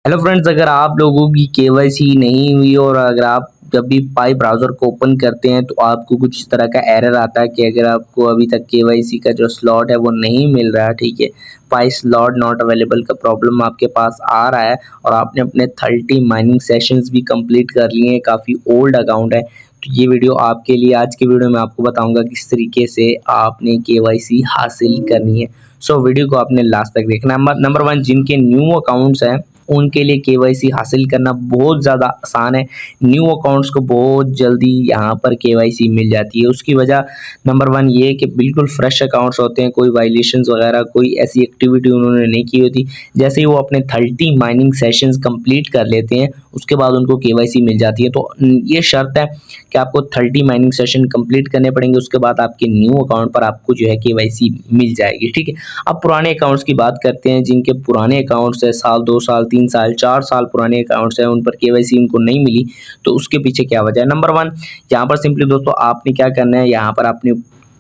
Hello friends, अगर आप लोगों की केवाईसी नहीं हुई और अगर आप जब भी पाई ब्राउज़र को ओपन करते हैं तो आपको कुछ इस तरह का एरर आता है कि अगर आपको अभी तक केवाईसी का जो स्लॉट है वो नहीं मिल रहा है, ठीक है। पाई स्लॉट नॉट अवेलेबल का प्रॉब्लम आपके पास आ रहा है और आपने अपने 30 माइनिंग सेशंस भी कंप्लीट कर लिए हैं, काफ़ी ओल्ड अकाउंट है। तो ये वीडियो आपके लिए, आज की वीडियो में आपको बताऊंगा किस तरीके से आपने केवाईसी हासिल करनी है। सो वीडियो को आपने लास्ट तक देखना है। नंबर वन, जिनके न्यू अकाउंट्स हैं उनके लिए केवाईसी हासिल करना बहुत ज़्यादा आसान है। न्यू अकाउंट्स को बहुत जल्दी यहाँ पर केवाईसी मिल जाती है। उसकी वजह नंबर वन ये है कि बिल्कुल फ्रेश अकाउंट्स होते हैं, कोई वायलेशंस वगैरह कोई ऐसी एक्टिविटी उन्होंने नहीं की होती। जैसे ही वो अपने 30 माइनिंग सेशंस कंप्लीट कर लेते हैं उसके बाद उनको केवाईसी मिल जाती है। तो ये शर्त है कि आपको 30 माइनिंग सेशन कंप्लीट करने पड़ेंगे, उसके बाद आपके न्यू अकाउंट पर आपको जो है केवाईसी मिल जाएगी, ठीक है। अब पुराने अकाउंट्स की बात करते हैं। जिनके पुराने अकाउंट्स है, साल 2 साल 3 साल 4 साल पुराने अकाउंट्स हैं, उन पर केवाईसी उनको नहीं मिली, तो उसके पीछे क्या वजह है। नंबर वन, यहाँ पर सिंपली दोस्तों आपने क्या करना है, यहाँ पर आपने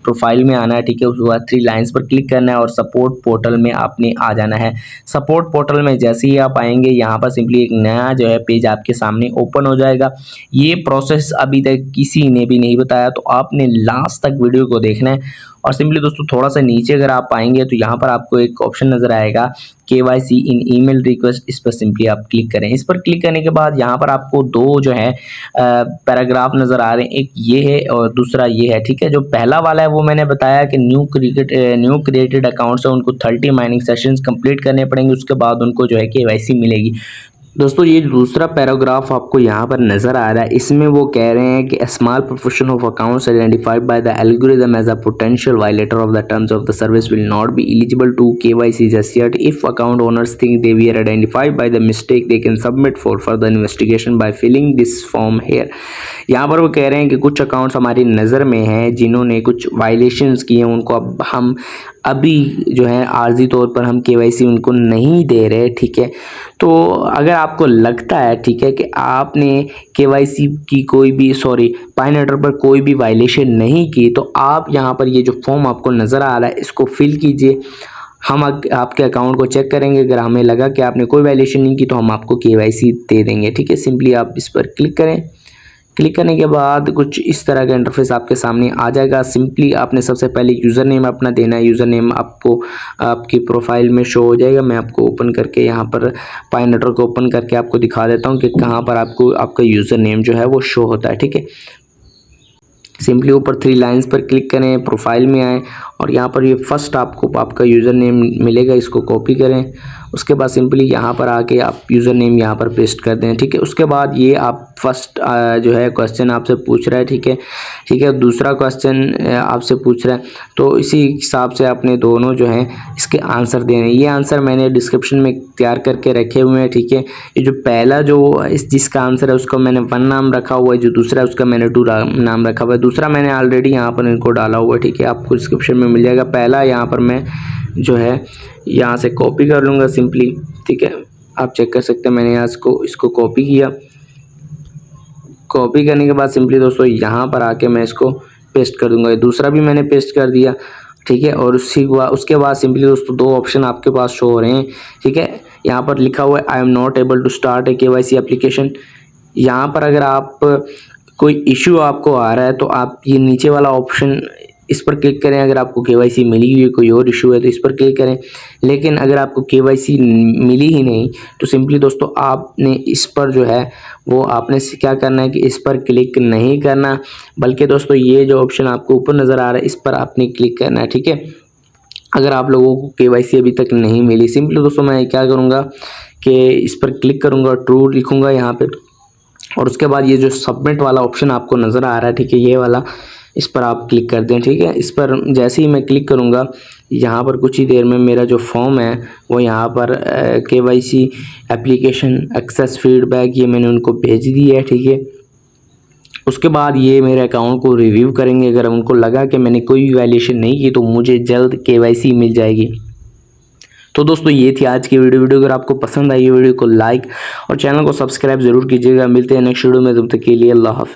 प्रोफाइल में आना है, ठीक है। उसके बाद 3 लाइंस पर क्लिक करना है और सपोर्ट पोर्टल में आपने आ जाना है। सपोर्ट पोर्टल में जैसे ही आप आएंगे यहाँ पर सिंपली एक नया जो है पेज आपके सामने ओपन हो जाएगा। ये प्रोसेस अभी तक किसी ने भी नहीं बताया, तो आपने लास्ट तक वीडियो को देखना है। और सिंपली दोस्तों थोड़ा सा नीचे अगर आप आएंगे तो यहाँ पर आपको एक ऑप्शन नजर आएगा केवाईसी इन ईमेल रिक्वेस्ट, इस पर सिंपली आप क्लिक करें। इस पर क्लिक करने के बाद यहाँ पर आपको दो जो है पैराग्राफ नजर आ रहे हैं, एक ये है और दूसरा ये है, ठीक है। जो पहला वाला है वो मैंने बताया कि न्यू क्रिएटेड अकाउंट्स है उनको 30 माइनिंग सेशंस कंप्लीट करने पड़ेंगे, उसके बाद उनको जो है केवाईसी मिलेगी। दोस्तों ये दूसरा पैराग्राफ आपको यहाँ पर नज़र आ रहा है, इसमें वो कह रहे हैं कि small proportion of accounts identified by the algorithm as a potential violator of the terms of the service will not be eligible to KYC just yet. If account owners think they we are identified by the mistake they can submit for further investigation by filling this form here. यहाँ पर वो कह रहे हैं कि कुछ accounts हमारी नज़र में हैं जिन्होंने कुछ वायलेशंस किए हैं, उनको अब हम अभी जो है आर्जी तौर पर हम केवाईसी उनको नहीं दे रहे, ठीक है। तो अगर आपको लगता है, ठीक है, कि आपने केवाईसी की कोई भी पाइनेटर पर कोई भी वायलेशन नहीं की, तो आप यहाँ पर ये जो फॉर्म आपको नज़र आ रहा है इसको फिल कीजिए। हम आपके अकाउंट को चेक करेंगे, अगर हमें लगा कि आपने कोई वायलेशन नहीं की तो हम आपको केवाईसी दे देंगे, ठीक है। सिंपली आप इस पर क्लिक करें। क्लिक करने के बाद कुछ इस तरह का इंटरफेस आपके सामने आ जाएगा। सिंपली आपने सबसे पहले यूज़र नेम अपना देना है। यूज़र नेम आपको आपकी प्रोफाइल में शो हो जाएगा। मैं आपको ओपन करके यहाँ पर पाइनेटर को ओपन करके आपको दिखा देता हूँ कि कहाँ पर आपको आपका यूज़र नेम जो है वो शो होता है, ठीक है। सिंपली ऊपर 3 लाइंस पर क्लिक करें, प्रोफाइल में आएँ और यहाँ पर ये फर्स्ट आपको आपका यूज़र नेम मिलेगा, इसको कॉपी करें। उसके बाद सिंपली यहाँ पर आके आप यूज़र नेम यहाँ पर पेस्ट कर दें, ठीक है। उसके बाद ये आप फर्स्ट जो है क्वेश्चन आपसे पूछ रहा है, ठीक है, ठीक है। दूसरा क्वेश्चन आपसे पूछ रहा है, तो इसी हिसाब से आपने दोनों जो हैं इसके आंसर देने हैं। ये आंसर मैंने डिस्क्रिप्शन में तैयार करके रखे हुए हैं, ठीक है। ये जो पहला जो जिसका आंसर है उसका मैंने 1 नाम रखा हुआ है, जो दूसरा है उसका मैंने 2 नाम रखा हुआ है। दूसरा मैंने ऑलरेडी यहाँ पर इनको डाला हुआ है, ठीक है, आपको डिस्क्रिप्शन में मिल जाएगा। पहला यहाँ पर मैं जो है यहाँ से कॉपी कर लूँगा सिंपली, ठीक है। आप चेक कर सकते हैं मैंने यहाँ इसको कॉपी किया। कॉपी करने के बाद सिंपली दोस्तों यहाँ पर आके मैं इसको पेस्ट कर दूंगा। दूसरा भी मैंने पेस्ट कर दिया, ठीक है। और उसके बाद सिंपली दोस्तों 2 ऑप्शन आपके पास शो हो रहे हैं, ठीक है। यहाँ पर लिखा हुआ है I am not able to start a KYC application. यहाँ पर अगर आप कोई इशू आपको आ रहा है तो आप ये नीचे वाला ऑप्शन इस पर क्लिक करें। अगर आपको केवाईसी मिली हुई कोई और इशू है तो इस पर क्लिक करें। लेकिन अगर आपको केवाईसी मिली ही नहीं तो सिंपली दोस्तों आपने इस पर जो है वो आपने क्या करना है कि इस पर क्लिक नहीं करना, बल्कि दोस्तों ये जो ऑप्शन आपको ऊपर नज़र आ रहा है इस पर आपने क्लिक करना है, ठीक है। अगर आप लोगों को केवाईसी अभी तक नहीं मिली, सिंपली दोस्तों मैं क्या करूँगा कि इस पर क्लिक करूँगा, ट्रू लिखूँगा यहाँ पर, और उसके बाद ये जो सबमिट वाला ऑप्शन आपको नज़र आ रहा है, ठीक है, ये वाला, इस पर आप क्लिक कर दें, ठीक है। इस पर जैसे ही मैं क्लिक करूँगा यहाँ पर कुछ ही देर में मेरा जो फॉर्म है वो यहाँ पर केवाईसी एप्लीकेशन एक्सेस फीडबैक ये मैंने उनको भेज दी है, ठीक है। उसके बाद ये मेरे अकाउंट को रिव्यू करेंगे। अगर उनको लगा कि मैंने कोई भी वायलेशन नहीं की तो मुझे जल्द केवाईसी मिल जाएगी। तो दोस्तों ये थी आज की वीडियो। अगर आपको पसंद आई वीडियो को लाइक और चैनल को सब्सक्राइब जरूर कीजिएगा। मिलते हैं नेक्स्ट वीडियो में, तब तक के लिए अल्लाह हाफिज़।